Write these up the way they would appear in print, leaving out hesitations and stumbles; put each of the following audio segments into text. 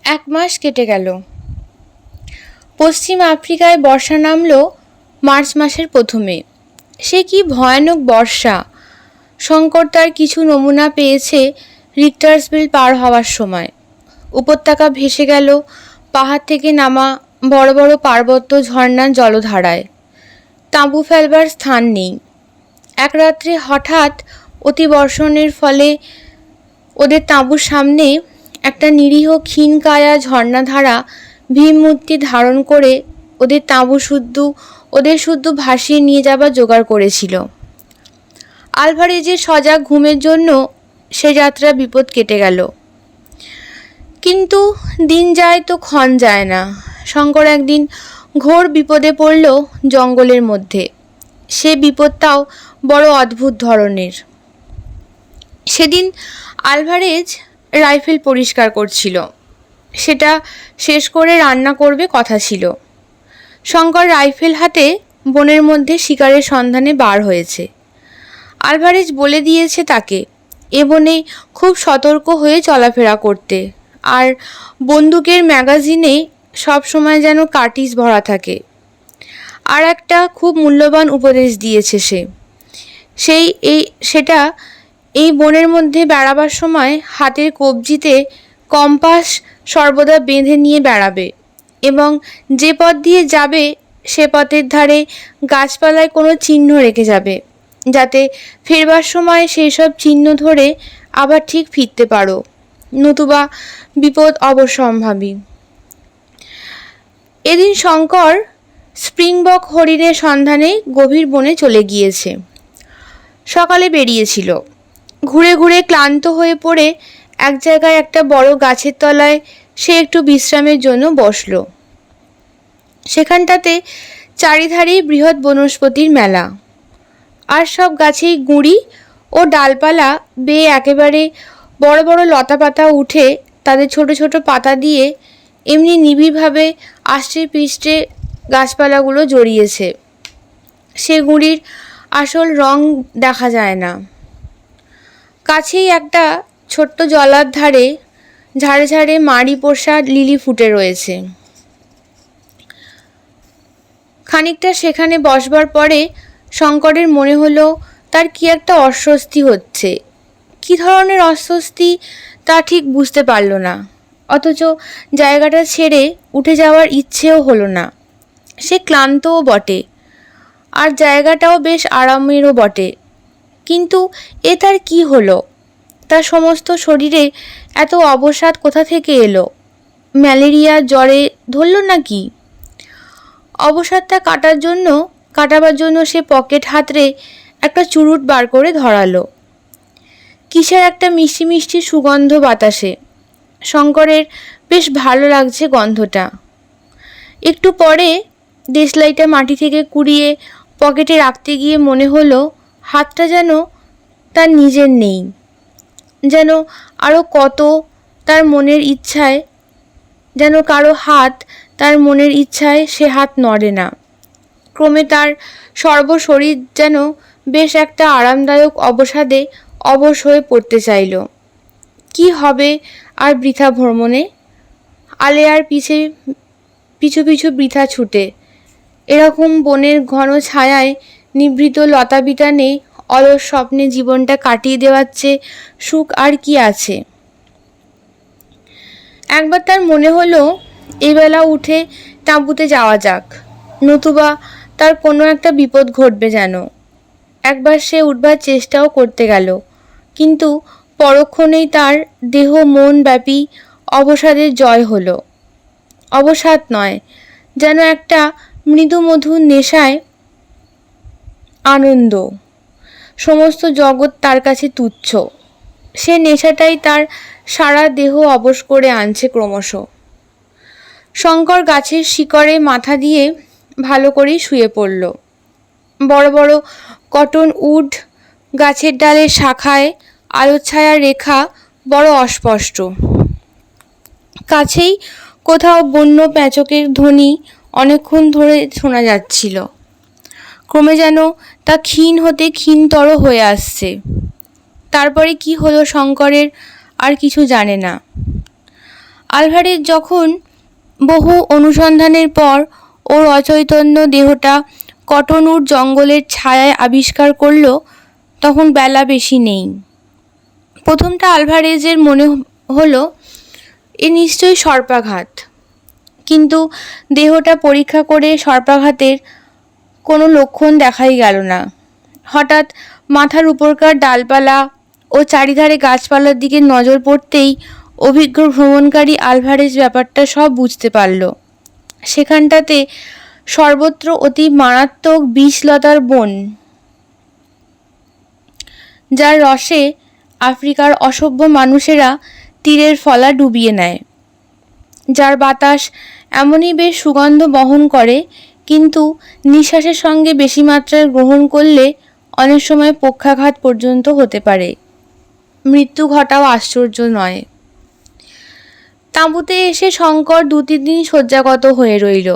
এক মাস কেটে গেল। পশ্চিম আফ্রিকায় বর্ষা নামল মার্চ মাসের প্রথমে। সে কি ভয়ানক বর্ষা! শঙ্কর তার কিছু নমুনা পেয়েছে রিক্টার্সভিল পার হওয়ার সময়। উপত্যকা ভেসে গেল পাহাড় থেকে নামা বড় বড় পার্বত্য ঝর্ণার জলধারায়। তাঁবু ফেলবার স্থান নেই। এক রাত্রে হঠাৎ অতিবর্ষণের ফলে ওদের তাঁবুর সামনে একটা নিরীহ ক্ষীণকায়া ঝর্ণাধারা ভীমমূর্তি ধারণ করে ওদের শুদ্ধ ভাসিয়ে নিয়ে যাবার জোগাড় করেছিল। আলভারেজের সজাগ ঘুমের জন্য সে যাত্রা বিপদ কেটে গেল। কিন্তু দিন যায় তো ক্ষণ যায় না। শঙ্কর একদিন ঘোর বিপদে পড়ল জঙ্গলের মধ্যে। সে বিপদটাও বড় অদ্ভুত ধরনের। সেদিন আলভারেজ রাইফেল পরিষ্কার করছিল। সেটা শেষ করে রান্না করবে কথা ছিল। শঙ্কর রাইফেল হাতে বনের মধ্যে শিকারের সন্ধানে বার হয়েছে। আলভারেজ বলে দিয়েছে তাকে এ বনে খুব সতর্ক হয়ে চলাফেরা করতে, আর বন্দুকের ম্যাগাজিনে সব সময় যেন কার্টিজ ভরা থাকে। আর একটা খুব মূল্যবান উপদেশ দিয়েছে সেটা এই বনের মধ্যে বেড়াবার সময় হাতের কবজিতে কম্পাস সর্বদা বেঁধে নিয়ে বেড়াবে, এবং যে পথ দিয়ে যাবে সে পথের ধারে গাছপালায় কোনো চিহ্ন রেখে যাবে, যাতে ফেরবার সময় সেই সব চিহ্ন ধরে আবার ঠিক ফিরতে পারো, নতুবা বিপদ অবশ্যম্ভাবী। এদিন শঙ্কর স্প্রিংবক হরিণের সন্ধানে গভীর বনে চলে গিয়েছে। সকালে বেরিয়েছিল। ঘুরে ঘুরে ক্লান্ত হয়ে পড়ে এক জায়গায় একটা বড় গাছের তলায় সে একটু বিশ্রামের জন্য বসল। সেখানটাতে চারিধারেই বৃহৎ বনস্পতির মেলা, আর সব গাছেই গুঁড়ি ও ডালপালা বেয়ে একেবারে বড় বড় লতা পাতা উঠে তাদের ছোট ছোট পাতা দিয়ে এমনি নিবিড়ভাবে আষ্টে পৃষ্ঠে গাছপালাগুলো জড়িয়েছে। সে গুঁড়ির আসল রং দেখা যায় না। কাছেই একটা ছোট্ট জলার ধারে ঝাড়ে ঝাড়ে মাড়ি পোষা লিলি ফুটে রয়েছে। খানিকটা সেখানে বসবার পরে শঙ্করের মনে হলো তার কি একটা অস্বস্তি হচ্ছে। কি ধরনের অস্বস্তি তা ঠিক বুঝতে পারল না, অথচ জায়গাটা ছেড়ে উঠে যাওয়ার ইচ্ছেও হলো না। সে ক্লান্তও বটে, আর জায়গাটাও বেশ আরামেরও বটে, কিন্তু এ তার কি হলো? তার সমস্ত শরীরে এত অবসাদ কোথা থেকে এলো? ম্যালেরিয়া জ্বরে ধরল নাকি? অবসাদটা কাটাবার জন্য সে পকেট হাতড়ে একটা চুরুট বার করে ধরালো। কিসের একটা মিষ্টি মিষ্টি সুগন্ধ বাতাসে। শঙ্করের বেশ ভালো লাগছে গন্ধটা। একটু পরে দেশলাইটা মাটি থেকে কুড়িয়ে পকেটে রাখতে গিয়ে মনে হলো হাতটা যেন তার নিজের নেই, যেন আরও কত তার মনের ইচ্ছায়, যেন কারো হাত তার মনের ইচ্ছায় সে হাত নড়ে না। ক্রমে তার সর্বশরীর যেন বেশ একটা আরামদায়ক অবসাদে অবশ হয়ে পড়তে চাইল। কি হবে আর বৃথা ভ্রমণে? আলেয়ার পিছু পিছু বৃথা ছুটে এরকম বনের ঘন ছায়ায় নিভৃত লতাবিতানে অলস স্বপ্নে জীবনটা কাটিয়ে দেওয়ার চেয়ে সুখ আর কি আছে? একবার তার মনে হলো এবেলা উঠে তাঁবুতে যাওয়া যাক, নতুবা তার কোনো একটা বিপদ ঘটবে যেন। একবার সে উঠবার চেষ্টাও করতে গেল, কিন্তু পরক্ষণেই তার দেহ মন ব্যাপী অবসাদের জয় হলো। অবসাদ নয়, যেন একটা মৃদু মধুর নেশায় আনন্দ। সমস্ত জগৎ তার কাছে তুচ্ছ। সে নেশাটাই তার সারা দেহ অবশ করে আনছে ক্রমশ। শঙ্কর গাছের শিকড়ে মাথা দিয়ে ভালো করেই শুয়ে পড়ল। বড় বড় কটন উড গাছের ডালের শাখায় আলোছায়ার রেখা বড় অস্পষ্ট। কাছেই কোথাও বন্য প্যাঁচকের ধ্বনি অনেকক্ষণ ধরে শোনা যাচ্ছিল। ক্রমে যেন তা ক্ষীণ হতে ক্ষীণতর হয়ে আসছে। তারপরে কি হলো শঙ্করের আর কিছু জানে না। আলভারেজ যখন বহু অনুসন্ধানের পর ওর অচৈতন্য দেহটা কটনুর জঙ্গলের ছায়ায় আবিষ্কার করল, তখন বেলা বেশি নেই। প্রথমটা আলভারেজের মনে হলো এ নিশ্চয়ই সর্পাঘাত, কিন্তু দেহটা পরীক্ষা করে সর্পাঘাতের কোনো লক্ষণ দেখাই গেল না। হঠাৎ মাথার উপরকার ডালপালা ও চারিধারে গাছপালার দিকে নজর পড়তেই অভিজ্ঞ ভ্রমণকারী আলভারেজ ব্যাপারটা সব বুঝতে পারল। সেখানটাতে সর্বত্র অতি মারাত্মক বিষলতার বন, যার রসে আফ্রিকার অসভ্য মানুষেরা তীরের ফলা ডুবিয়ে নেয়, যার বাতাস এমনই বেশ সুগন্ধ বহন করে, কিন্তু নিঃশ্বাসের সঙ্গে বেশি মাত্রায় গ্রহণ করলে অনেক সময় পক্ষাঘাত পর্যন্ত হতে পারে। মৃত্যু ঘটাও আশ্চর্য নয়। তাঁবুতে এসে শঙ্কর 2-3 দিন শয্যাগত হয়ে রইল।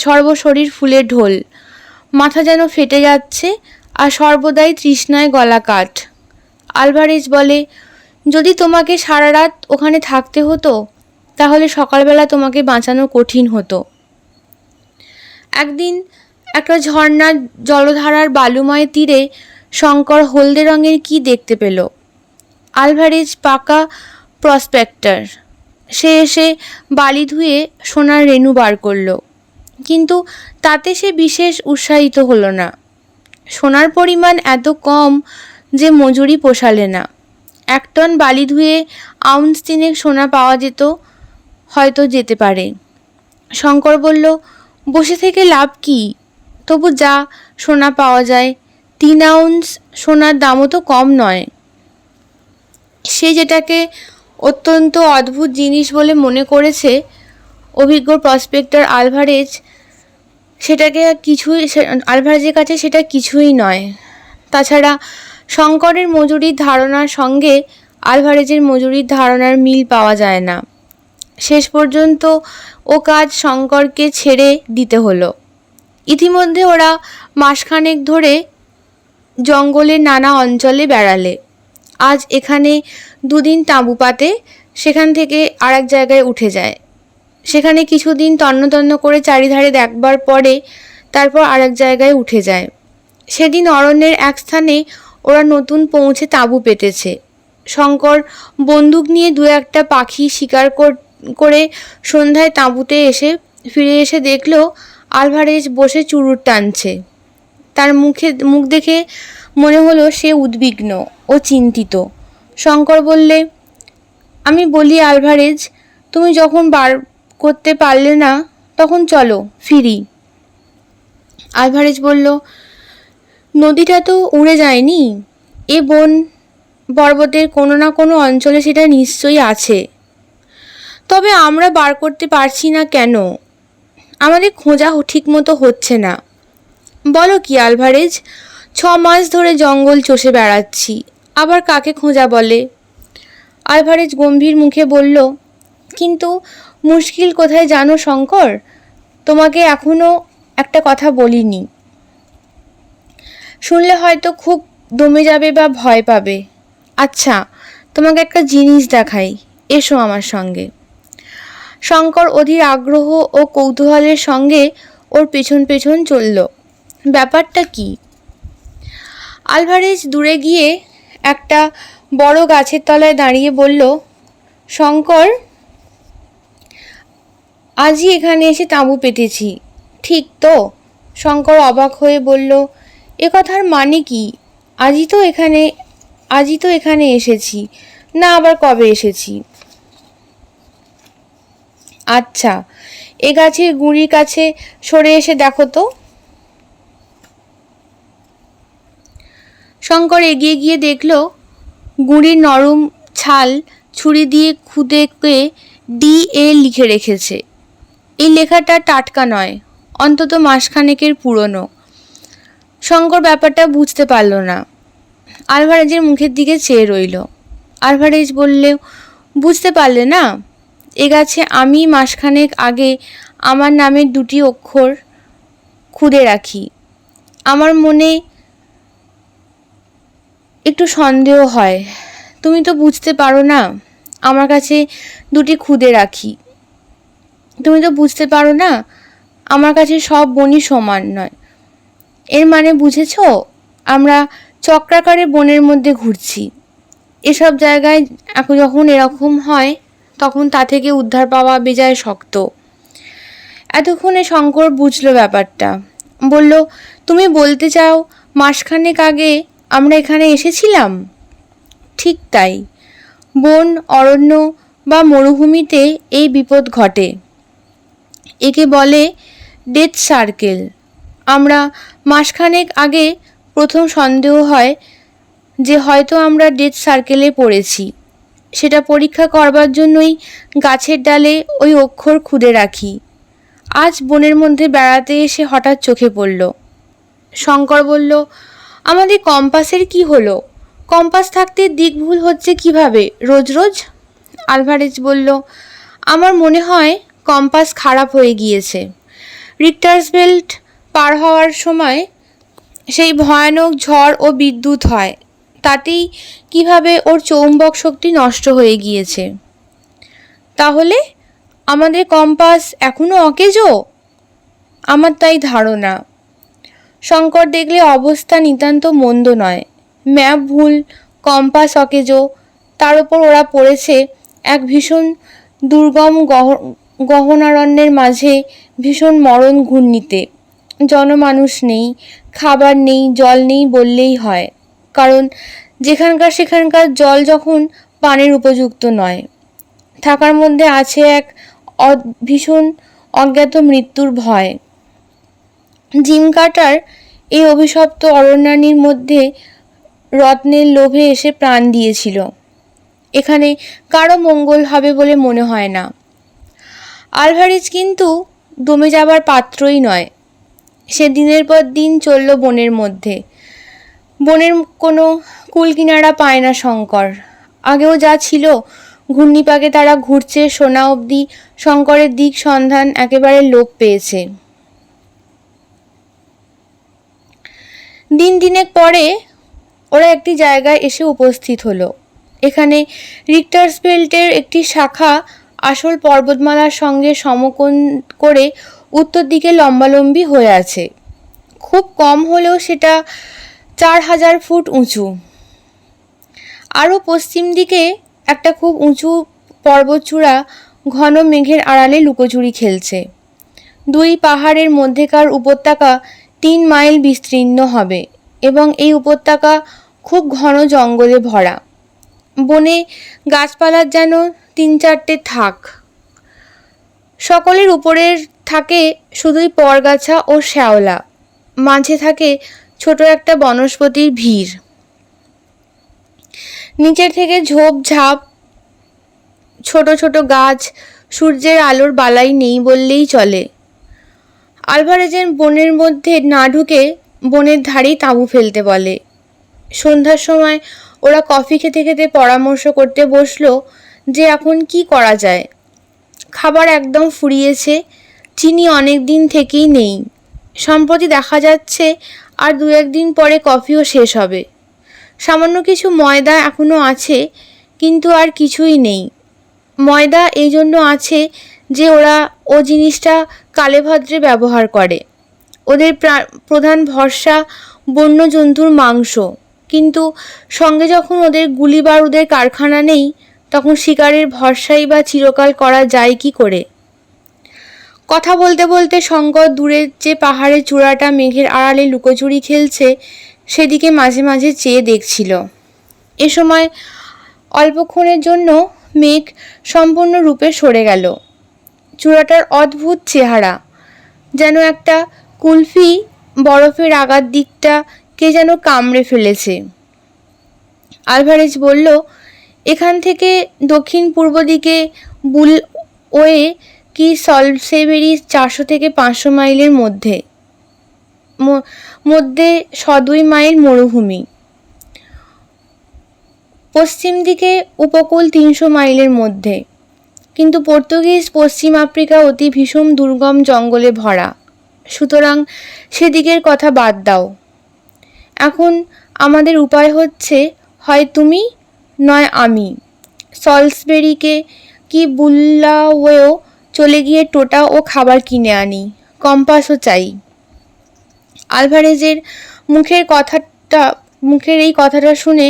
সর্বশরীর ফুলের ঢোল, মাথা যেন ফেটে যাচ্ছে, আর সর্বদাই তৃষ্ণায় গলা কাঠ। আলভারেজ বলে, যদি তোমাকে সারা রাত ওখানে থাকতে হতো তাহলে সকালবেলা তোমাকে বাঁচানো কঠিন হতো। একদিন একটা ঝর্ণার জলধারার বালুময় তীরে শঙ্কর হলদে রঙের কি দেখতে পেল। আলভারেজ পাকা প্রসপেক্টর, সে এসে বালি ধুয়ে সোনার রেণু বার করল, কিন্তু তাতে সে বিশেষ উৎসাহিত হলো না। সোনার পরিমাণ এত কম যে মজুরি পোষালে না। 1 টন বালি ধুয়ে আউন্স 3 সোনা পাওয়া যেত, হয়তো যেতে পারে। শঙ্কর বলল, বসে থেকে লাভ কি, তবু যা সোনা পাওয়া যায়, 3 আউন্স সোনার দামও তো কম নয়। সে যেটাকে অত্যন্ত অদ্ভুত জিনিস বলে মনে করেছে অভিজ্ঞ প্রসপেক্টর আলভারেজ, আলভারেজের কাছে সেটা কিছুই নয়। তাছাড়া শঙ্করের মজুরির ধারণার সঙ্গে আলভারেজের মজুরির ধারণার মিল পাওয়া যায় না। শেষ পর্যন্ত ও কাজ শঙ্করকে ছেড়ে দিতে হলো। ইতিমধ্যে ওরা মাসখানেক ধরে জঙ্গলের নানা অঞ্চলে বেড়ালে। আজ এখানে 2 দিন তাঁবু পাতে, সেখান থেকে আরেক জায়গায় উঠে যায়। সেখানে কিছুদিন তন্ন করে চারিধারে দেখবার পরে তারপর আরেক জায়গায় উঠে যায়। সেদিন অরণ্যের এক স্থানে ওরা নতুন পৌঁছে তাঁবু পেতেছে। শঙ্কর বন্দুক নিয়ে 2-1টা পাখি শিকার করে সন্ধ্যায় তাঁবুতে ফিরে এসে দেখল আলভারেজ বসে চুরুট টানছে। তার মুখ দেখে মনে হলো সে উদ্বিগ্ন ও চিন্তিত। শঙ্কর বললে, আমি বলি আলভারেজ, তুমি যখন বার করতে পারলে না তখন চলো ফিরি। আলভারেজ বলল, নদীটা তো উড়ে যায়নি, এ বন পর্বতের কোনো না কোনো অঞ্চলে সেটা নিশ্চয়ই আছে। তবে আমরা বার করতে পারছি না কেন? আমাদের খোঁজা ঠিকমতো হচ্ছে না। বলো কি আলভারেজ, 6 মাস ধরে জঙ্গল চষে বেড়াচ্ছি, আবার কাকে খোঁজা বলে? আলভারেজ গম্ভীর মুখে বলল, কিন্তু মুশকিল কোথায় জানো শঙ্কর, তোমাকে এখনো একটা কথা বলিনি। শুনলে হয়তো খুব দমে যাবে বা ভয় পাবে। আচ্ছা, তোমাকে একটা জিনিস দেখাই, এসো আমার সঙ্গে। শঙ্কর অধীর আগ্রহ ও কৌতূহলের সঙ্গে ওর পেছন পেছন চলল। ব্যাপারটা কি? আলভারেজ দূরে গিয়ে একটা বড় গাছের তলায় দাঁড়িয়ে বলল, শঙ্কর, আজই এখানে এসে তাঁবু পেতেছি, ঠিক তো? শঙ্কর অবাক হয়ে বলল, এ কথার মানে কি? আজই তো এখানে এসেছি না, আবার কবে এসেছি? আচ্ছা, এ গাছের গুঁড়ির কাছে সরে এসে দেখো তো। শঙ্কর এগিয়ে গিয়ে দেখল গুঁড়ির নরম ছাল ছুরি দিয়ে খুদে DA লিখে রেখেছে। এই লেখাটা টাটকা নয়, অন্তত মাসখানেকের পুরনো। শঙ্কর ব্যাপারটা বুঝতে পারল না। আলভারেজের মুখের দিকে চেয়ে রইল। আলভারেজ বললে, বুঝতে পারলে না? এ গাছে আমি মাসখানেক আগে আমার নামের 2টি অক্ষর খুদে রাখি। আমার মনে একটু সন্দেহ হয়। তুমি তো বুঝতে পারো না, আমার কাছে দুটি খুদে রাখি। তুমি তো বুঝতে পারো না, আমার কাছে সব বনই সমান নয়। এর মানে বুঝেছ? আমরা চক্রাকারে বনের মধ্যে ঘুরছি। এসব জায়গায় যখন এরকম হয় তখন তা থেকে উদ্ধার পাওয়া বেজায় শক্ত। এতক্ষণে শঙ্কর বুঝলো ব্যাপারটা। বলল, তুমি বলতে চাও মাসখানেক আগে আমরা এখানে এসেছিলাম? ঠিক তাই। বন, অরণ্য বা মরুভূমিতে এই বিপদ ঘটে। একে বলে ডেথ সার্কেল। আমরা মাসখানেক আগে প্রথম সন্দেহ হয় যে হয়তো আমরা ডেথ সার্কেলে পড়েছি। সেটা পরীক্ষা করবার জন্যই গাছের ডালে ওই অক্ষর খুদে রাখি। আজ বনের মধ্যে বেড়াতে এসে হঠাৎ চোখে পড়ল। শঙ্কর বলল, আমাদের কম্পাসের কি হলো? কম্পাস থাকতে দিক ভুল হচ্ছে কিভাবে রোজ রোজ? আলভারেজ বলল, আমার মনে হয় কম্পাস খারাপ হয়ে গিয়েছে। রিক্টার্স বেল্ট পার হওয়ার সময় সেই ভয়ানক ঝড় ও বিদ্যুৎ হয়, তাতেই কিভাবে ওর চৌম্বক শক্তি নষ্ট হয়ে গিয়েছে। তাহলে আমাদের কম্পাস এখনো অকেজো? আমার তাই ধারণা। শঙ্কর দেখলে অবস্থা নিতান্ত মন্দ নয়। ম্যাপ ভুল, কম্পাস অকেজো, তার ওপর ওরা পড়েছে এক ভীষণ দুর্গম গহনারণ্যের মাঝে ভীষণ মরণ ঘূর্ণিতে। জনমানুষ নেই, খাবার নেই, জল নেই বললেই হয়, কারণ সেখানকার জল যখন পানের উপযুক্ত নয়। থাকার মধ্যে আছে এক ভীষণ অজ্ঞাত মৃত্যুর ভয়। জিম কার্টার এই অভিশপ্ত অরণ্যানীর মধ্যে রত্নের লোভে এসে প্রাণ দিয়েছিল। এখানে কারো মঙ্গল হবে বলে মনে হয় না। আলভারেজ কিন্তু দমে যাবার পাত্রই নয়। সে দিনের পর দিন চলল বনের মধ্যে। বনের কোনো কুল কিনারা পায় না শঙ্কর। আগেও যা ছিল, ঘূর্ণিপাকে তারা ঘুরছে শোনা অবধি শঙ্করের দিক সন্ধান একেবারে লোপ পেয়েছে। দিনেক পরে ওরা একটি জায়গায় এসে উপস্থিত হলো। এখানে রিক্টার্স বেল্টের একটি শাখা আসল পর্বতমালার সঙ্গে সমকোণ করে উত্তর দিকে লম্বালম্বি হয়ে আছে। খুব কম হলেও সেটা 4000 ফুট উঁচু। আরও পশ্চিম দিকে একটা খুব উঁচু পর্বতচূড়া ঘন মেঘের আড়ালে লুকোচুরি খেলছে। দুই পাহাড়ের মধ্যেকার উপত্যকা 3 মাইল বিস্তীর্ণ হবে এবং এই উপত্যকা খুব ঘন জঙ্গলে ভরা। বনে গাছপালার যেন 3-4টে থাক। সকলের উপরের থাকে শুধুই পরগাছা ও শ্যাওলা, মাঝে থাকে ছোট একটা বনস্পতির ভিড়। নিচের থেকে ঝোপঝাপ ছোট ছোট গাছ, সূর্যের আলোর বালাই নেই বললেই চলে। আলভারেজের বনের মধ্যে না ঢুকে বনের ধারেই তাঁবু ফেলতে বলে। সন্ধ্যার সময় ওরা কফি খেতে খেতে পরামর্শ করতে বসলো যে এখন কি করা যায়। খাবার একদম ফুরিয়েছে, চিনি অনেক দিন থেকেই নেই। সম্প্রতি দেখা যাচ্ছে আর 2-1 দিন পরে কফিও শেষ হবে। সামান্য কিছু ময়দা এখনো আছে, কিন্তু আর কিছুই নেই। ময়দা এই জন্য আছে যে ওরা ও জিনিসটা কালেভদ্রে ব্যবহার করে। ওদের প্রধান ভরসা বন্য জন্তুর মাংস, কিন্তু সঙ্গে যখন ওদের গুলি বারুদের কারখানা নেই, তখন শিকারের ভরসাই বা চিরকাল করা যায় কি করে? কথা বলতে বলতে শঙ্কর দূরের যে পাহাড়ের চূড়াটা মেঘের আড়ালে লুকোচুরি খেলছে সেদিকে মাঝে মাঝে চেয়ে দেখছিল। এ সময় অল্পক্ষণের জন্য মেঘ সম্পূর্ণরূপে সরে গেল। চূড়াটার অদ্ভুত চেহারা, যেন একটা কুলফি বরফের আগার দিকটা কে যেন কামড়ে ফেলেছে। আলভারেজ বলল, এখান থেকে দক্ষিণ পূর্ব দিকে বুলওয়ে কি সলসবেরি 400 থেকে 500 মাইলের মধ্যে 2 মাইল মরুভূমি। পশ্চিম দিকে উপকূল 300 মাইলের মধ্যে। কিন্তু পর্তুগিজ পশ্চিম আফ্রিকা অতি ভীষণ দুর্গম জঙ্গলে ভরা, সুতরাং সেদিকের কথা বাদ দাও। এখন আমাদের উপায় হচ্ছে হয় তুমি নয় আমি সলসবেরিকে কি বুলাওয়েও চলে গিয়ে টোটা ও খাবার কিনে আনি, কম্পাসও চাই। আলভারেজের মুখের এই কথাটা শুনে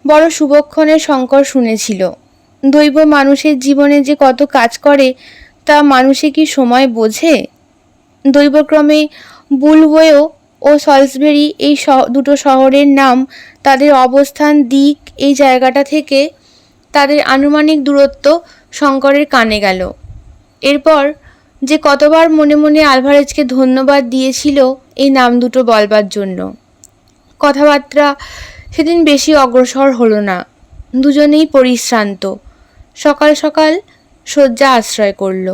বড় শুভক্ষণে শঙ্কর শুনেছিল। দৈব মানুষের জীবনে যে কত কাজ করে তা মানুষে কি সময় বোঝে? দৈবক্রমে বুলওয়েও ও সলসবেরি এই দুটো শহরের নাম, তাদের অবস্থান, দিক, এই জায়গাটা থেকে তাদের আনুমানিক দূরত্ব শঙ্করের কানে গেল। এরপর যে কতবার মনে মনে আলভারেজকে ধন্যবাদ দিয়েছিল এই নাম দুটো বলবার জন্য। কথাবার্তা সেদিন বেশি অগ্রসর হলো না। দুজনেই পরিশ্রান্ত। সকাল সকাল শয্যা আশ্রয় করল।